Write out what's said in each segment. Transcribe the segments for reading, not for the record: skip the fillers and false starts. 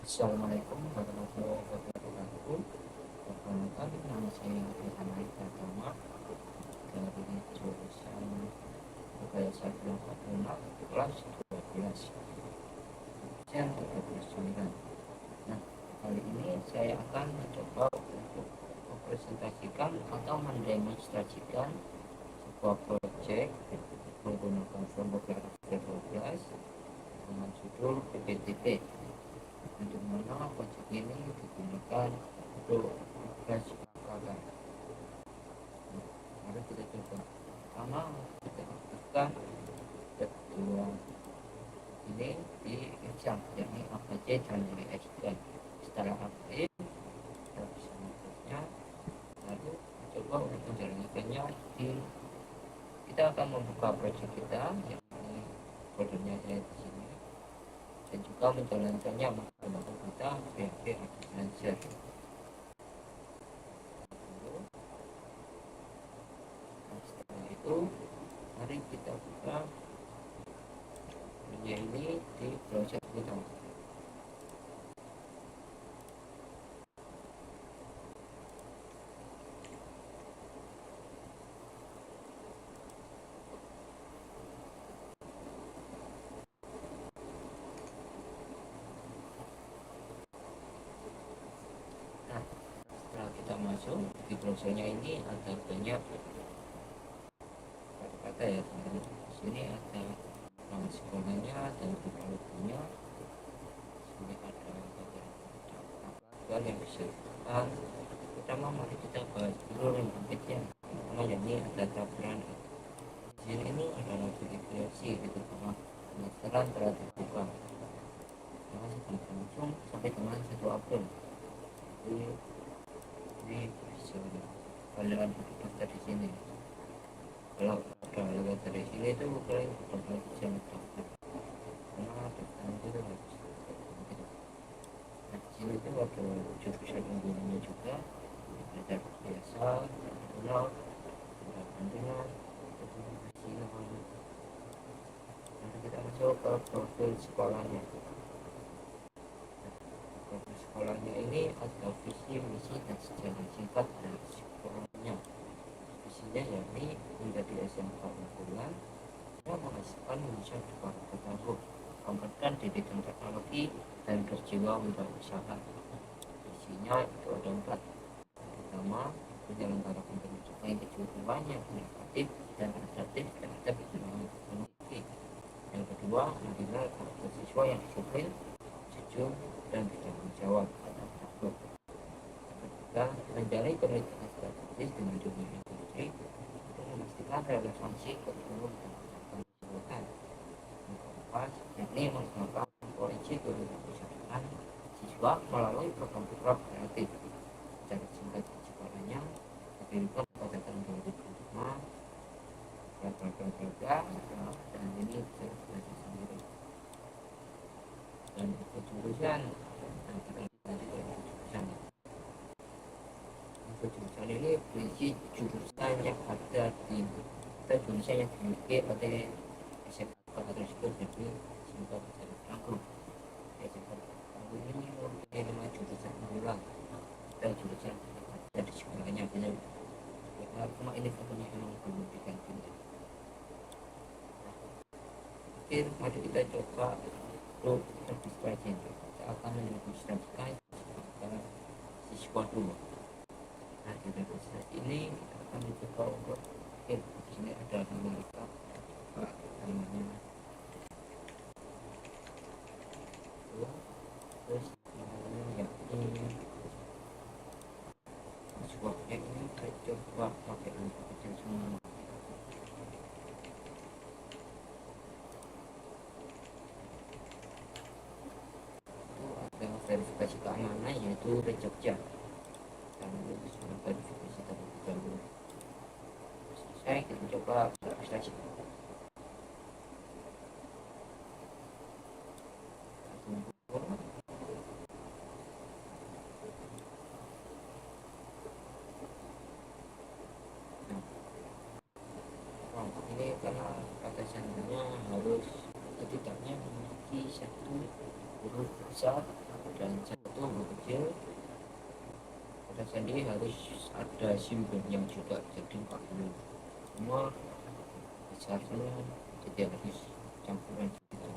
Assalamualaikum warahmatullahi wabarakatuh. Perkenalkan, nama saya Muhammad Pratama dari jurusan Budaya Sastra Agama kelas 12 absen 39. Nah, kali ini saya akan mencoba untuk mempresentasikan atau mendemonstrasikan sebuah proyek menggunakan framework R12 dengan judul PPTP, di mana proyek ini digunakan untuk tugas KKN. Mari kita coba. Pertama, kita aktifkan kedua ini di exam, yakni ABC dan EXN. Setelah aktif, kita bisa mengaktifnya. Lalu coba untuk menjalankannya kita akan membuka proyek kita, yakni foldernya saya di sini, dan juga menjalankannya menggunakan kita PHP Advanced. Setelah itu, mari kita buka ini di browser kita. Nah, setelah kita masuk di browsernya, ini ada banyak kata-kata ya teman-teman. Di sini ada nama sekolahnya dan bukunya. Sini ada beberapa yang bisa dilakukan. Pertama, mari kita bahas dulu lanjutnya. Pertama, yakni ada taburan. Di sini ini ada notifikasi gitu bahwa pendaftaran telah dibuka. Masih berlangsung sampai dengan 1 April. Ini bisa kalian daftar di sini. Kalau udah lewat dari sini itu kalian bakal bisa mendaftar, karena daftar itu harus gitu. Nah, di sini itu ada jurusan unggulannya juga, belajar biasa, nasional, pendampingan, komunikasi. Nanti kita masuk ke profil sekolahnya. Profil sekolahnya ini ada visi, misi, dan sejarah singkat dari sekolahnya. Visinya yakni menjadi SMK unggulan yang menghasilkan lulusan di bawah tahun, kompeten di bidang teknologi dan berjiwa wirausaha. Visinya itu ada 4. Pertama, menyelenggarakan pendidikan yang kejuruan yang inovatif dan adaptif terhadap perkembangan teknologi. Yang kedua, membina karakter siswa yang disiplin, jujur, dan bertanggung jawab. Yang ketiga, menjalin komunikasi strategis dengan dunia industri untuk memastikan relevansi kurikulum dan kebijakan. Yang keempat, yakni mengembangkan polisi kurikulum perusahaan siswa melalui program-program kreatif. Secara singkat sekolahnya diberikan pada tahun 2005, dan ini bisa belajar sendiri. Dan untuk jurusan, jurusan ini berisi jurusan yang ada di jurusan yang dimiliki oleh SMK tersebut, jadi SMK Besar Tangguh. SMK Tangguh ini mempunyai 5 jurusan unggulan dan jurusan ada di sekolahnya. Cuma ini fotonya memang belum diganti. Oke, mari kita coba untuk registrasi. Kita akan meregistrasikan siswa dulu. Nah, di registrasi ini kita akan mencoba untuk di sini ada nama lengkap, namanya, terus namanya yakni siswanya ini kita coba pakai angka kecil semua. Itu ada verifikasi keamanan, yaitu Jogja. Sudah verifikasi terlebih dahulu. Selesai, kita coba registrasi. Ini karena kata sandanya harus setidaknya memiliki 1 huruf besar dan satu huruf kecil pada sandi harus ada simbol yang juga jadi 40 semua besarnya jadi harus campuran gitu.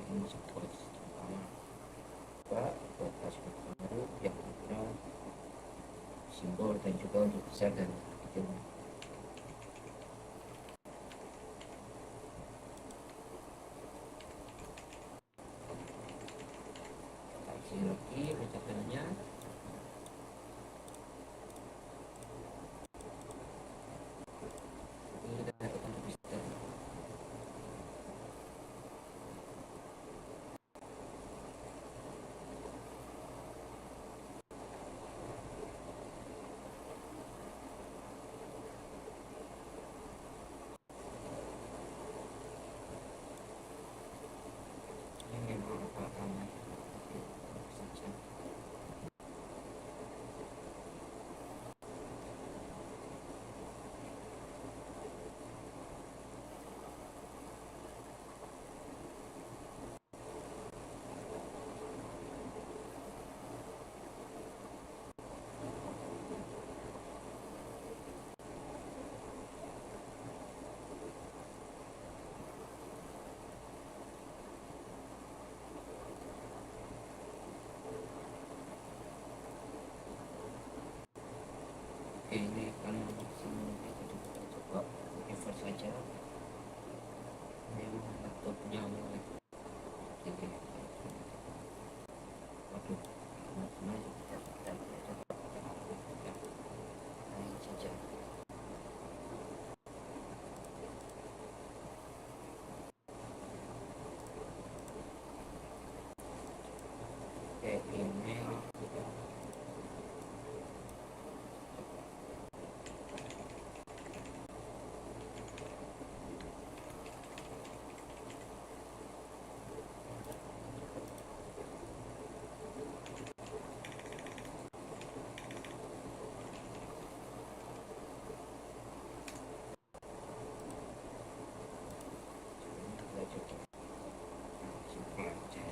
Ini sebuah sistem utama buat password baru yang ada simbol dan juga untuk besar dan kecil. Kasih lagi pencapaiannya. Ini kita lakukan bisa. Ini merupakan saja. Oke, ini kan semuanya kita coba reverse saja. Ini laptopnya mulai jadi waduh teman-teman kita lain saja. Oke, email kita coba simpan aja.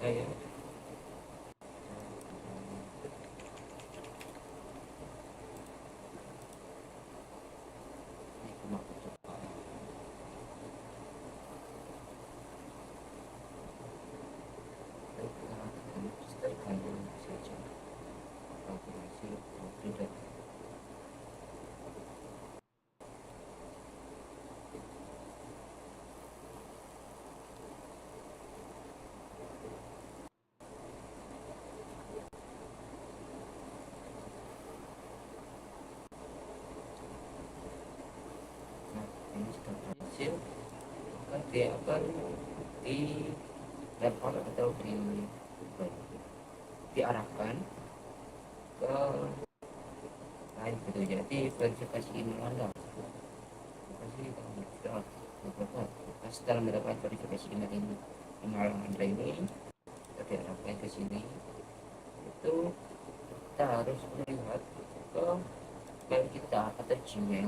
Saya ini cuma coba setelkan dulu saja kalkulasi tidak. Nah, ini sudah berhasil, maka dia akan di level atau diarahkan ke lain gitu. Jadi verifikasi email Anda pasti sudah beberapa setelah mendapatkan verifikasi email ini, email Anda ini kita diarahkan ke sini. Itu kita harus melihat ke mail kita atau Gmail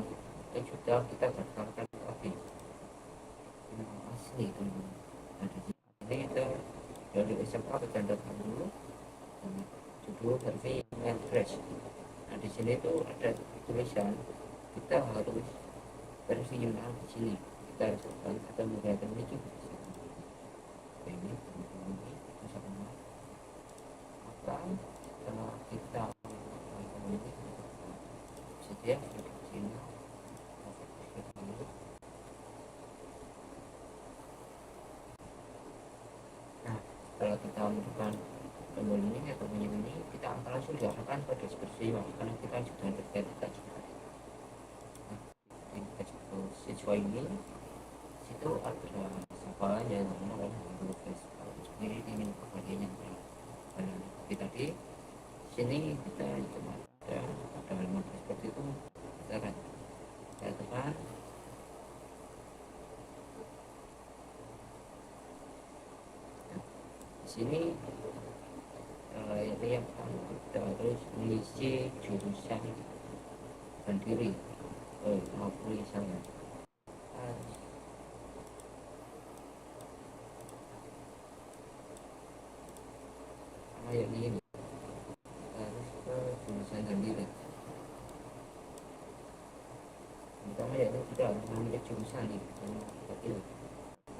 yang sudah kita daftarkan tadi. Ini asli itu ada di sini. Kita dari SMA kita daftar dulu judul versi email fresh. Nah di sini tuh ada tulisan kita harus versi email di sini. Kita harus atau menggunakan ini juga di sini. Ini sama. Maka setelah kita sedia di sini kalau kita melakukan tombol ini atau bunyi ini, kita akan langsung diarahkan ke deskripsi karena kita sudah terkait kita juga. Nah, di siswa ini situ ada siapa aja yang namanya dulu guys. Kalau sendiri ini bagiannya pada tadi sini kita cuma ada halaman seperti itu, kita kan saya tekan di sini itu yang pertama kita harus mengisi jurusan sendiri maupun misalnya kayak ini harus ke jurusan sendiri. Pertama ya kita harus memilih jurusan nih, tapi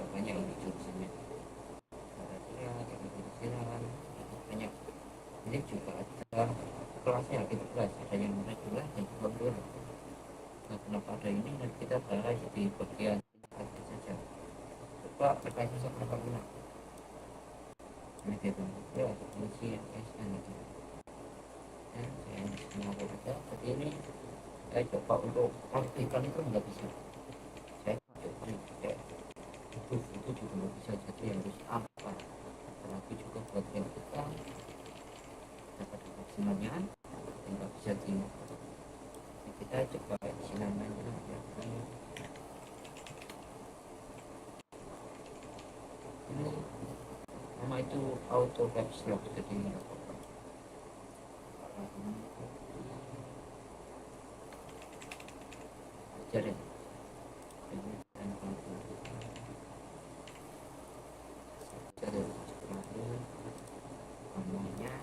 banyak ini jurusannya. Banyak. Ini juga ada kelasnya, gitu kelas ada yang reguler dan juga belum. Nah, kenapa ada ini nanti kita bahas di bagian tadi saja. Coba berkaitan sama apa guna? Ini gitu. Ya, fungsi SN itu. Dan saya mengaku aja. Jadi ini saya coba untuk mengaktifkan itu nggak bisa. Saya coba itu juga nggak bisa, jadi harus apa? Apalagi juga buat yang kita dapat maksimalnya nggak bisa di kita coba isi namanya ya. Ini nama itu auto caps lock, jadi nggak apa-apa. Jadi namanya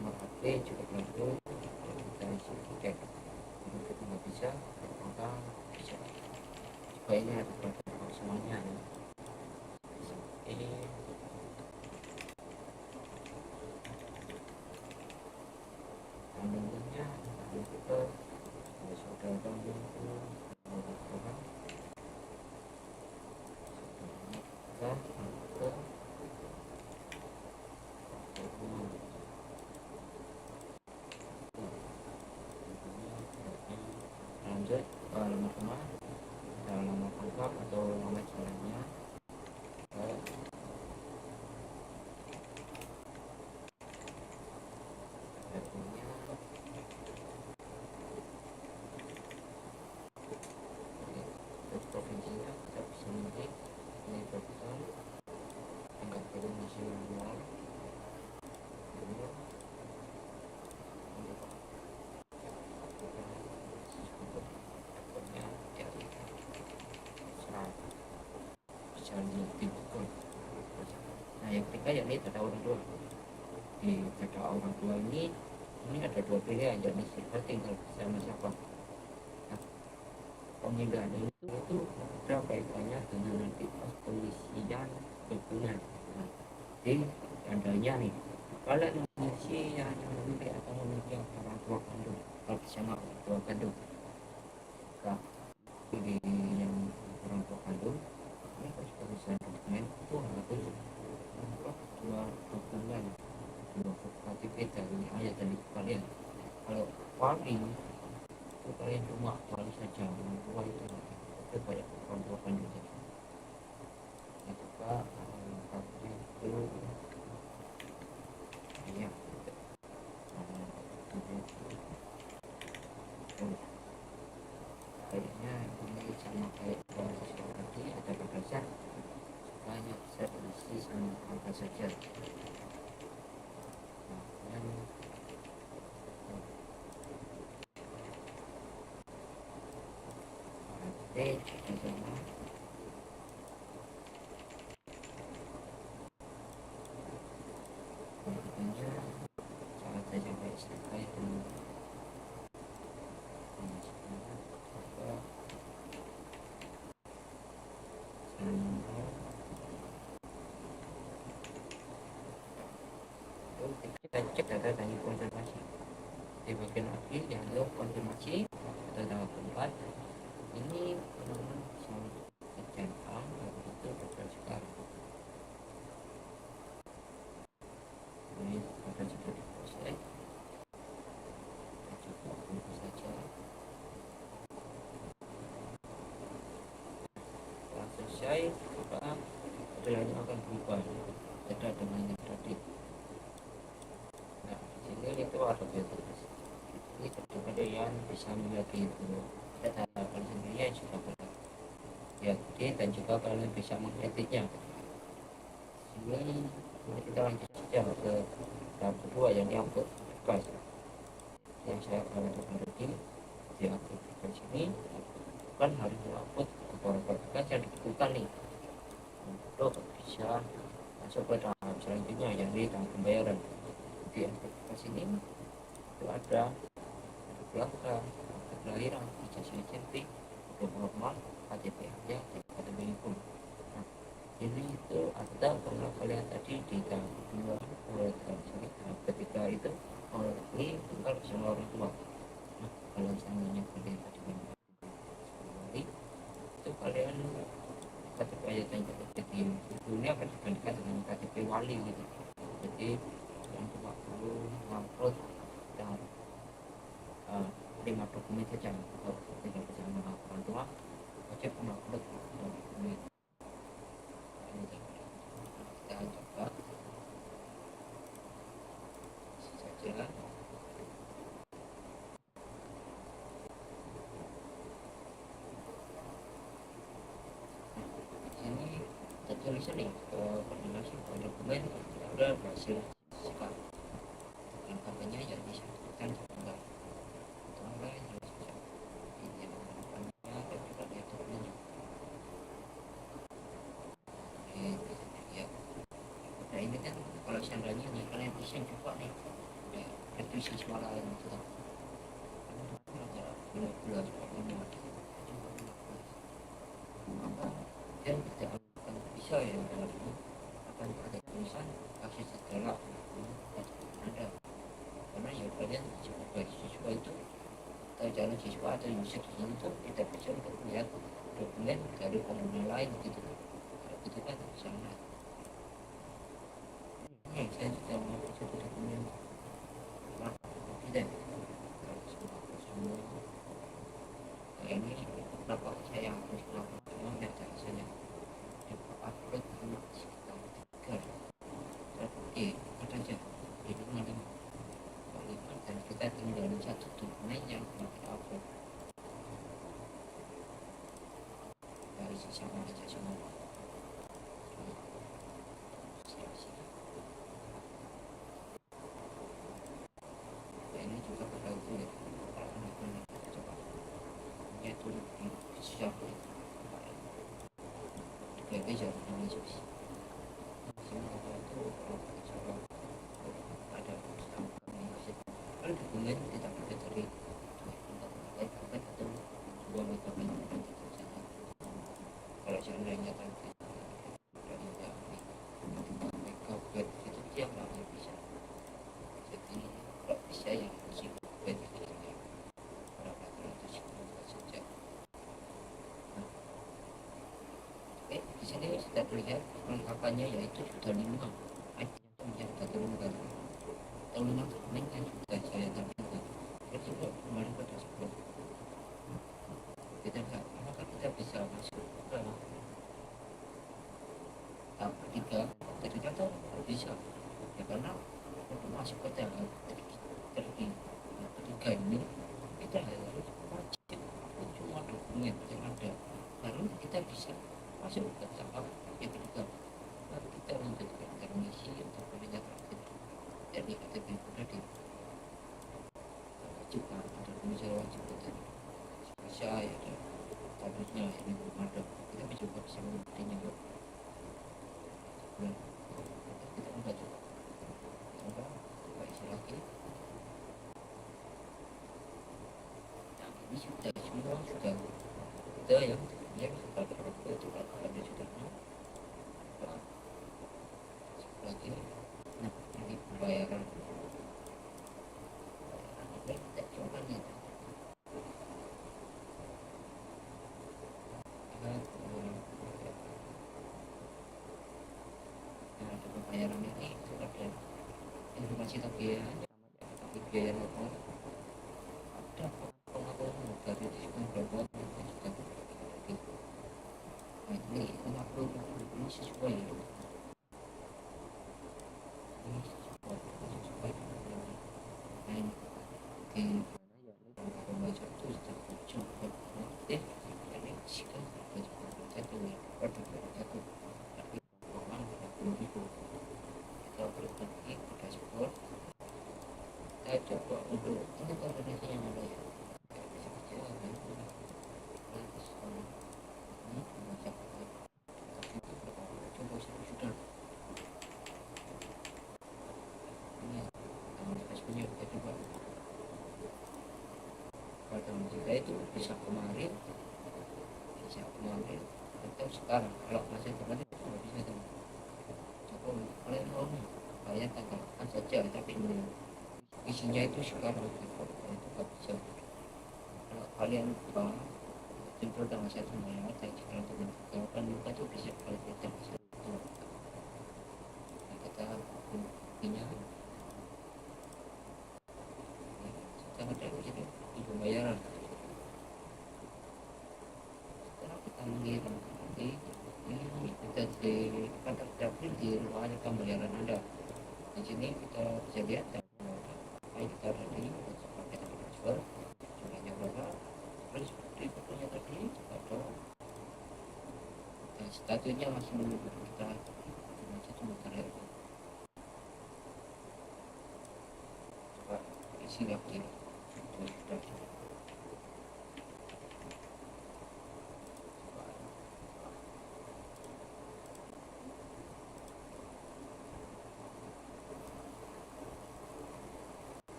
nomor HP juga perlu kita isi cek. Kalau kita nggak bisa maka bisa supaya ini ada protokol semuanya ya. Ini kandungannya kita sudah tunggu lanjut nomor rumah, nomor lengkap atau nomor jalannya, provinsinya kita bisa milih ini provinsi tingkat kedua nasional. Nah yang ketiga yakni data orang tua. Di data orang tua ini ada dua pilihan, jadi kita tinggal sama siapa. Nah, pemindahan itu berapa kaitannya dengan nanti pas pengisian dokumen. Nah, jadi tandanya nih kalian mengisi yang memiliki atau memiliki orang tua kandung, kalau bersama orang tua kandung. Nah, di yang orang tua kandung ini harus pengisian dokumen itu harus membuat dua dokumen, dua KTP dari ayah dan ibu kalian. Kalau wali itu kalian cuma wali saja, orang tua itu banyak orang tua kandung saja. Nah, coba itu ya kayaknya ini sama kayak siswa tadi ada batasan banyak bisa diisi sama apa saja. Nah, juga sama tentunya saat saya coba terkait dengan kita cek data dan konfirmasi di bagian lagi yang ada konfirmasi atau tanggal keempat ini centang itu betul sekarang selesai maka nilainya akan berubah beda dengan yang tadi. Nah di sini itu ada beda, ini terdapat yang bisa melihat itu ada kalian sendiri yang sudah pernah lihat dan juga kalian bisa mengeditnya. Ini kita lanjut saja ke tahap kedua yang untuk bekas yang saya akan lagi di aplikasi ini kan harus mengupload beberapa bekas yang dibutuhkan nih untuk bisa masuk ke tahap selanjutnya yang di tahap pembayaran. Di aplikasi ini itu ada belakang, akte kelahiran, ijazah SMP, kode normal, KTP yang KTP hukum. Nah, ini itu ada karena kalian tadi di tahap kedua tahap ketiga itu ini tinggal bersama orang tua. Nah, kalau seandainya kalian tadi kembali itu kalian KTP yang KTP ini akan digantikan dengan KTP wali gitu. Jadi yang cuma perlu mengupload dan 5 dokumen saja. Kalau tidak bisa mengupload orang tua wajib mengupload dokumen. Kita coba saja. Ini tertulis nih koordinasi dokumen sudah berhasil sikat. Lengkapnya ya disebutkan juga. Nah ini kan kalau seandainya nih kalian bisa coba nih revisi suara yang itu bulan maka dia tidak akan bisa ya akan ada tulisan kasih segala ada karena ya kalian sebagai siswa itu atau calon siswa atau user itu tidak bisa untuk melihat dokumen dari pengguna lain gitu. Itu kan sangat saya juga mau baca dokumen tidak semua ini kenapa saya harus melakukan semua data saya upload sekitar 3 oke ada aja jadi ada dan kita tinggal satu dokumen yang kita upload dari sisa aja semua. Ini juga pada itu ya coba yaitu siapa juga bisa masuk semua itu coba ada kalau dokumen tidak bisa dari atau sebuah dokumen kalau seandainya tadi dari itu dia nggak bisa jadi nggak bisa yang di sini sudah terlihat kelengkapannya yaitu sudah 5 yang sudah terungkap atau 5 dokumen yang sudah saya tampilkan. Kita coba kembali pada 10 kita lihat apakah kita bisa masuk ke tahap ketiga. Ternyata bisa ya karena untuk masuk ke tahap ketiga ini kita harus wajib cuma dokumen yang ada baru kita bisa masuk ke tahap yang ketiga. Lalu kita lanjutkan mengisi untuk penelitian terakhir dari KTP tadi juga ada misalnya wajib tadi bisa ya ada tabletnya ini belum ada kita juga bisa mengikutinya kok. Kita enggak coba isi lagi. Nah ini sudah semua sudah ada yang sudah terupload juga ada sudah lagi. Nah ini pembayaran kita coba lihat pembayaran ini itu ada informasi tagihan tapi biaya lokal ada pengakuan dari diskon berapa sudah. Nah ini ini sesuai ini sesuai dengan di mana ya ini membaca itu coba deh ini sikan satu satu tapi orang itu kita berhenti kita support kita coba untuk ini kombinasi yang ada ya bisa kecil ini membaca coba sudah ini Facebooknya kita coba kalau teman kita itu bisa kemarin atau sekarang kalau masih kemarin nggak bisa teman coba kalian mau kalian tanggalkan saja tapi isinya itu sekarang itu nggak bisa kalau kalian lupa jempol tanggal satu Maret kalau teman kan lupa tuh bisa kalian bisa itu kita punya sangat ada di pembayaran setelah kita mengirim ini kita di kantor dapur di ruangan pembayaran Anda di sini kita bisa lihat apa yang kita ada di pakai transfer jumlahnya berapa terus seperti fotonya tadi atau statusnya masih menunggu kita masih sebentar ya coba isi lagi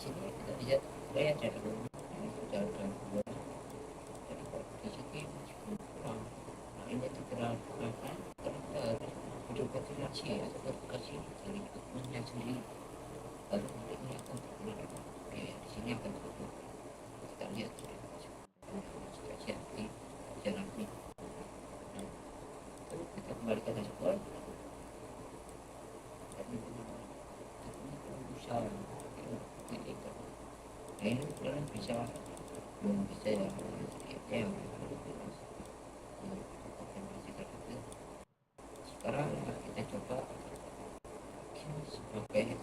sini kita lihat saya ada dulu ini sudah ada dua jadi kalau di sini masih kurang nah ini segera gunakan kita harus berkoordinasi atau berkoordinasi dari akunnya sendiri baru nanti ini akan tergunakan oke di sini akan tergunakan kita lihat situasi di jalan ini nah terus kita kembali ke dashboard dan ini usaha nah ini kalian bisa belum bisa ya sekarang kita coba sebagai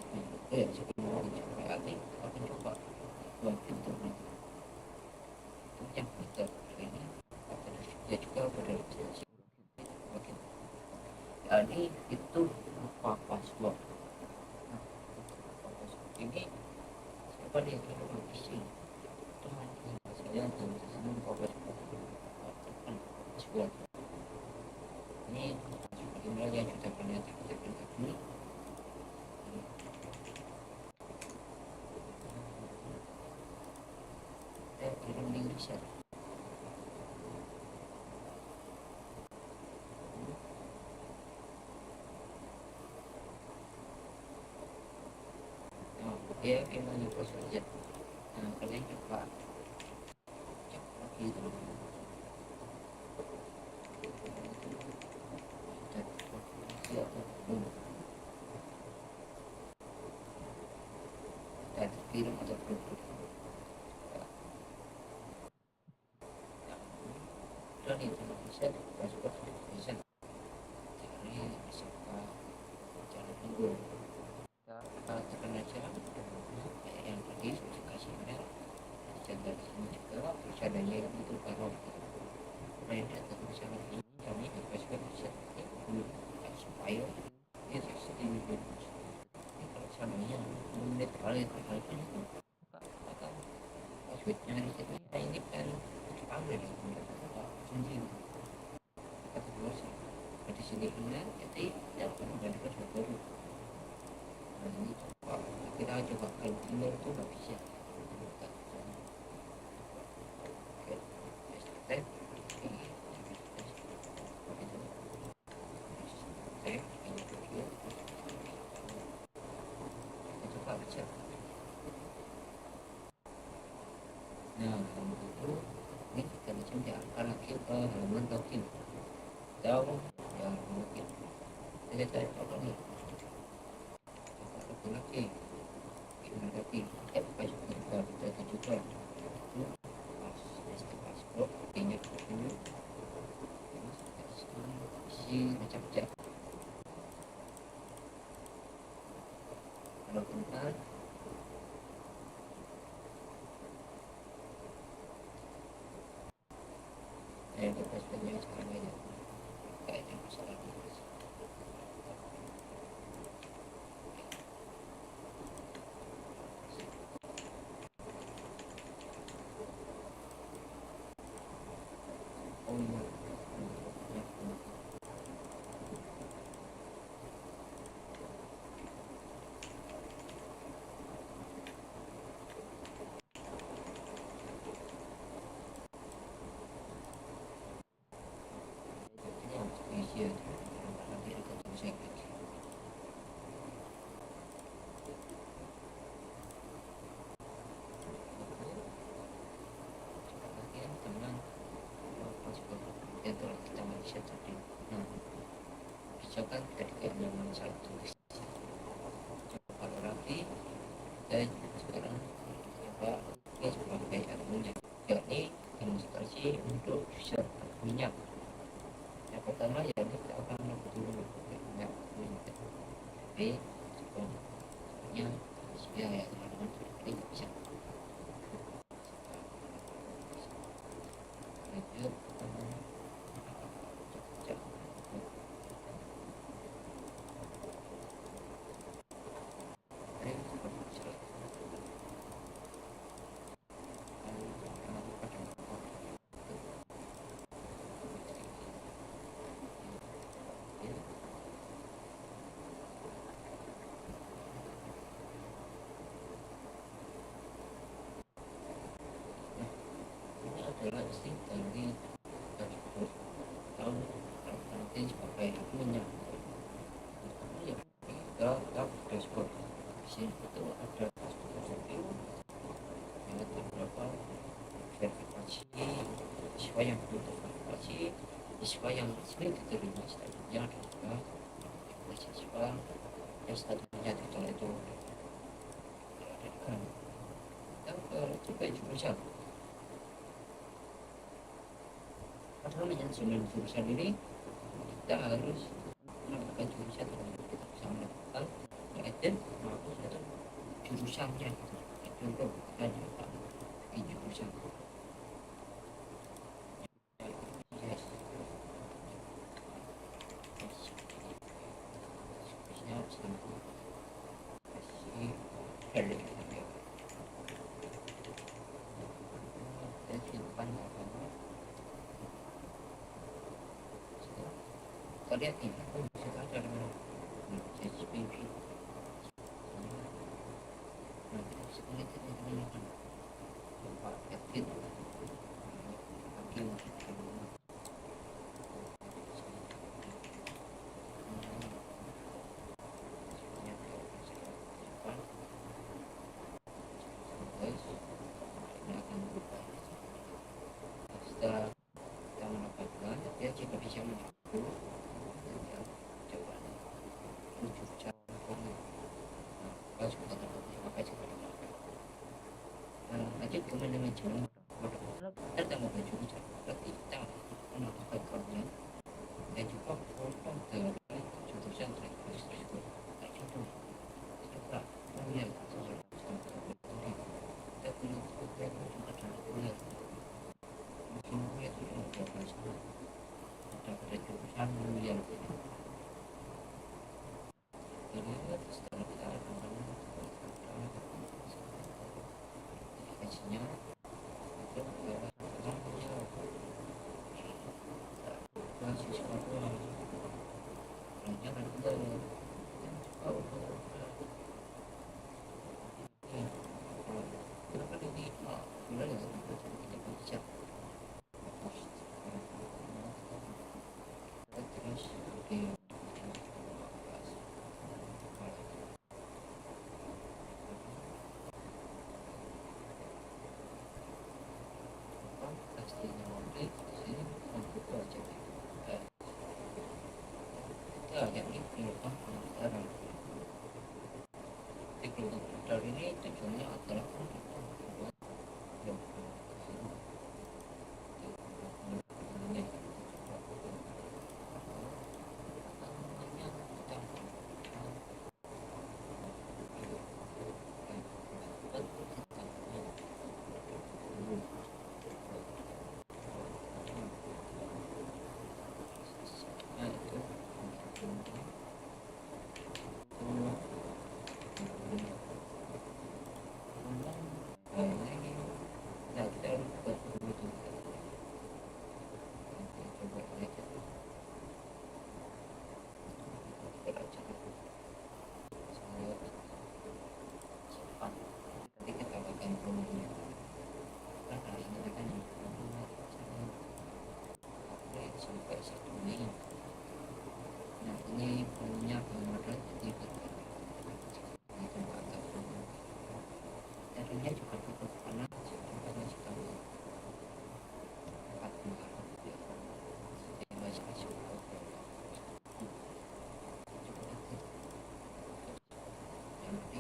sebelum dicoba nanti kita coba buat pintu yang kita ini ya juga berdasarkan jadi itu lupa password ini siapa dia yang isi teman saya dan saya lupa password ini email yang sudah pernah kita ini saya kirim link share dia emailnya bos aja nah kalian coba cek lagi dulu dan kirim atau belum dan itu bisa password bisa cari bisa cara dulu kita tekan aja yang tadi saya kasih email jaga di sini juga terus adanya yang itu kalau main data misalnya ini kami password bisa supaya dia ini kalau seandainya menit kali terkait itu maka passwordnya di sini ini kan ambil sendiri kata dua sih di sini ini jadi dapat menjadi password baru nah ini coba kita coba kalau email itu nggak bisa oke step nah itu ini kita bisa diangkat lagi ke halaman login atau yang mungkin kita coba nih coba lagi gimana lagi Facebook kita juga itu pas password ini kita sebenarnya sekarang aja kayaknya masalah gitu. Oh iya. Ini harus diisi aja nanti ada tulisan lagi. Bagian teman pas itu kita bisa tadi. Nah, bisa kan ketika yang saya tulis kalau rapi dan sekarang coba ini sebagai akunnya, yakni demonstrasi untuk user minyak. Yang pertama ya kita akan dulu minyak tapi sebenarnya ya teman-teman tidak bisa lanjut ini adalah isi dari dashboard tahun nanti sebagai akunnya. Ya kita tab dashboard di sini itu ada dashboard review ada beberapa verifikasi siswa yang belum terverifikasi, siswa yang resmi diterima statusnya, dan juga siswa yang statusnya ditolak itu diadakan. Yang ketiga jurusan, karena manajemen jurusan ini kita harus menentukan jurusan terlebih kita bisa menentukan edit maupun itu jurusannya gitu. Contoh kita di jurusan yes. Siap sampai kasih value dan simpan apa lihat ini bisa ada dengan HPV nanti sebenarnya kita menggunakan tempat edit hakim setelah kita mendapatkan ya kita bisa mengaku coba tujuh cara kalau sudah dapat maka coba lanjut ke manajemen ada mau jurusan berarti kita menentukan kerja dan juga foto dari jurusan tersebut. Nah, contoh kita kuliah kita punya program juga dalam kuliah mungkin kuliah itu yang ada jurusan yang ini setelah kita ada hasilnya itu adalah siswa jangan kita kenapa ini bulan ya kita bisa terus di pastinya nanti sini untuk aja kita yang ini peluang pendaftaran di peluang pendaftar ini tujuannya adalah untuk membuat yang sampai 1 Mei. Nah ini volunya belum ada, jadi itu agak belum. Darinya juga cukup karena contohnya sekali 4 bulan ya, jadi masih masuk ke yang nanti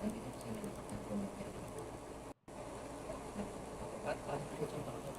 nanti bisa mendapatkan promonya. Nah, apa itu contohnya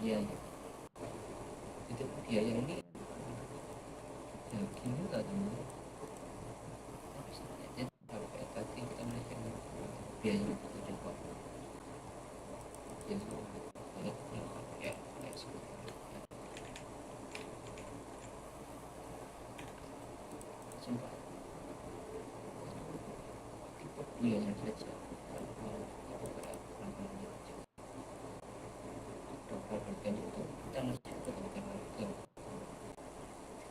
biaya. Itu biaya ini ya gini juga teman. Jadi sampai tadi kita naikkan biaya itu coba ya ya kayak sempat biaya saja harganya itu kita masih tetap harga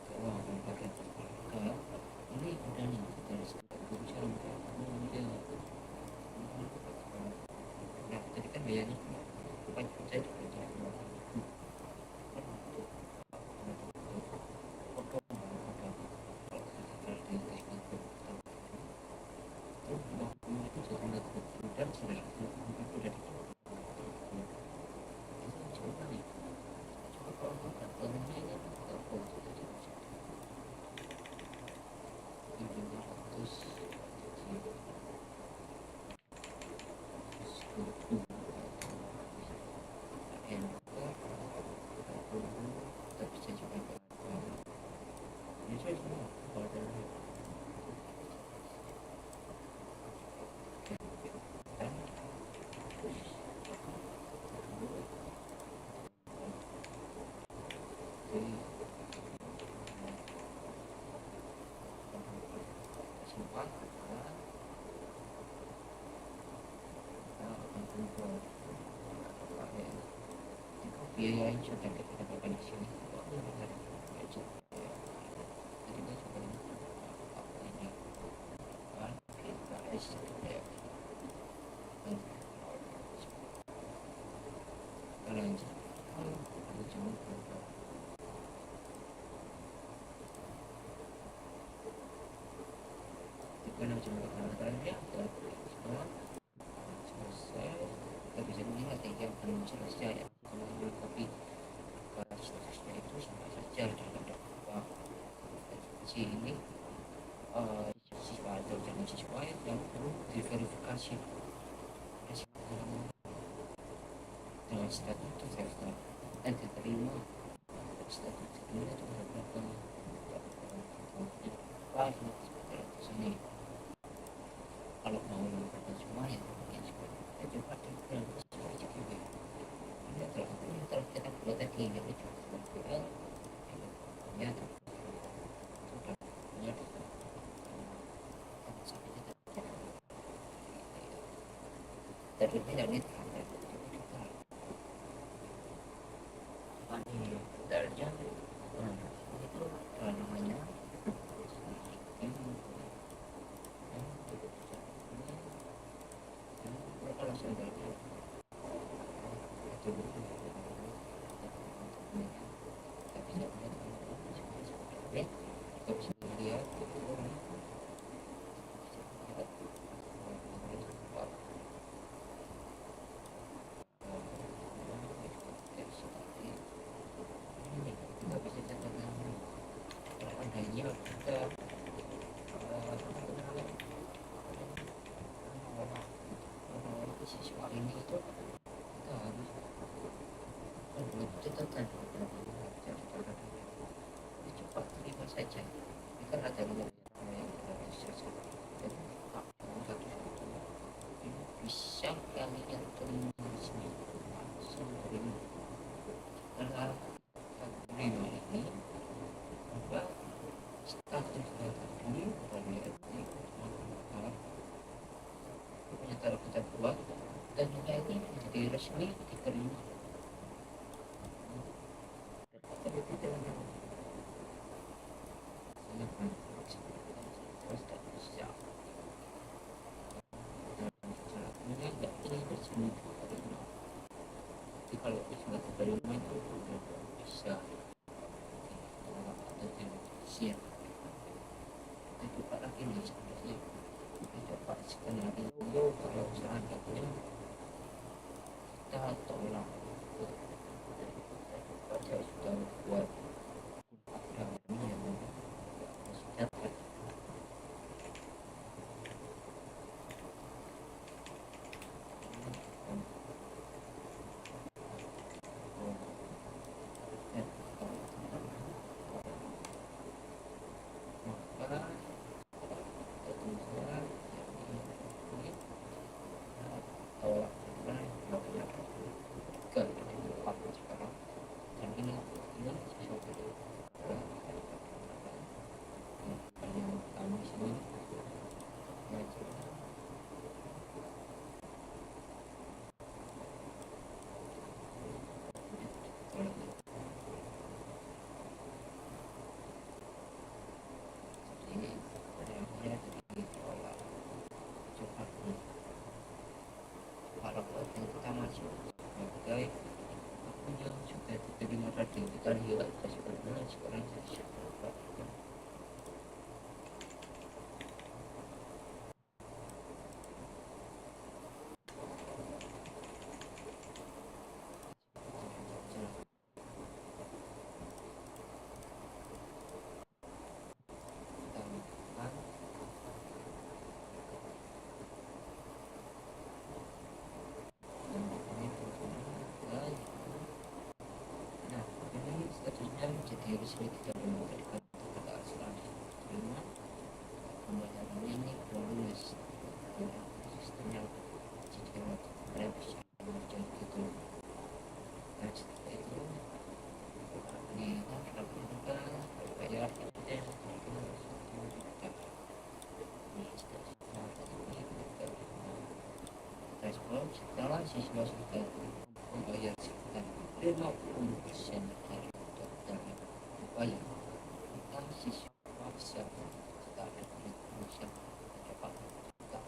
keuangan pakai harga ini udah nih dari sekitar sampai kemudian nah tadi kan biayanya bukan saya juga biaya yang sudah kita dapatkan di sini karena cuma ya selesai kita bisa melihat yang belum selesai ya kalau minum kopi statusnya itu sama saja dalam dakwah si ini siswa atau jangan siswa yang perlu diverifikasi dengan status itu saya dan diterima status ini itu berapa sini kalau mau melakukan semua ya kita coba dengan CCTV ini kalau kita buat tadi ya itu ya tapi tidak ditahan darahnya itu namanya kalau sudah ini itu kita harus kita kan cepat terima saja. Ini kan ada yang kita bisa jadi tak satu ini bisa kalian terima di sini langsung terima karena terima ini apa status tadi dari ini punya cara kita buat dan juga ini menjadi resmi diterima tapi tidak kalau sudah terima itu bisa atau siap kita coba lagi nih sebenarnya kita coba skenario kalau selanjutnya kita tolak saya sudah buat programnya yang sudah kita masuk sebagai aku yang sudah diterima tadi kita lihat sebenarnya sekarang saya jadi resmi kita memberikan kepada asuransi terima pembayarannya ini bonus sistemnya jika saya bisa menjadi gitu dan setelah itu ini kita juga bayar dan respon setelah siswa sudah membayar sekitar 50% dari total upaya kita siswa bisa kita bisa cepat kita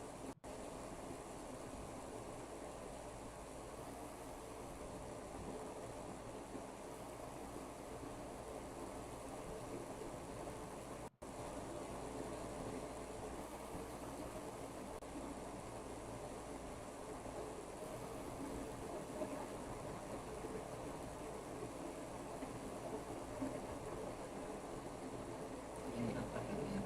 ini apa namanya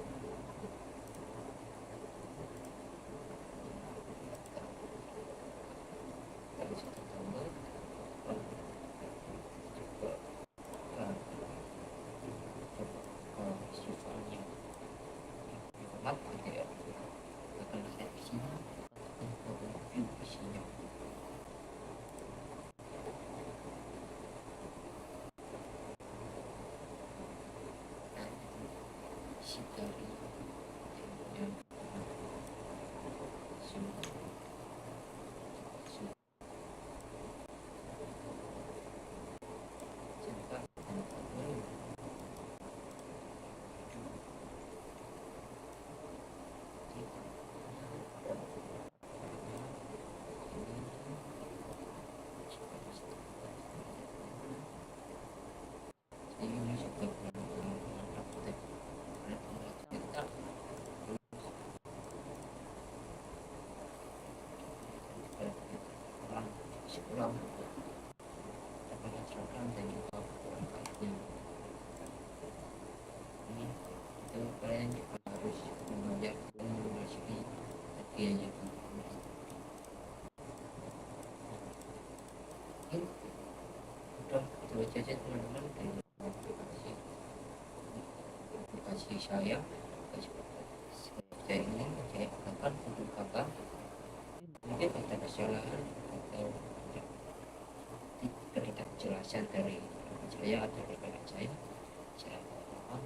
dari satu tambah sifatnya format gitu ya akan saya isinya review isinya isi dari yang kurang dapat seragam dan juga perangkatnya ini itu kalian juga harus membayar memasuki hadiahnya coba saja teman-teman di aplikasi saya ini saya akan untuk kakak mungkin ada kesalahan atau tidak kejelasan dari saya atau rekan saya mohon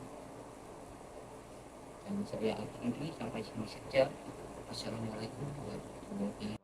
dan saya akhiri sampai sini saja. Assalamualaikum warahmatullahi wabarakatuh.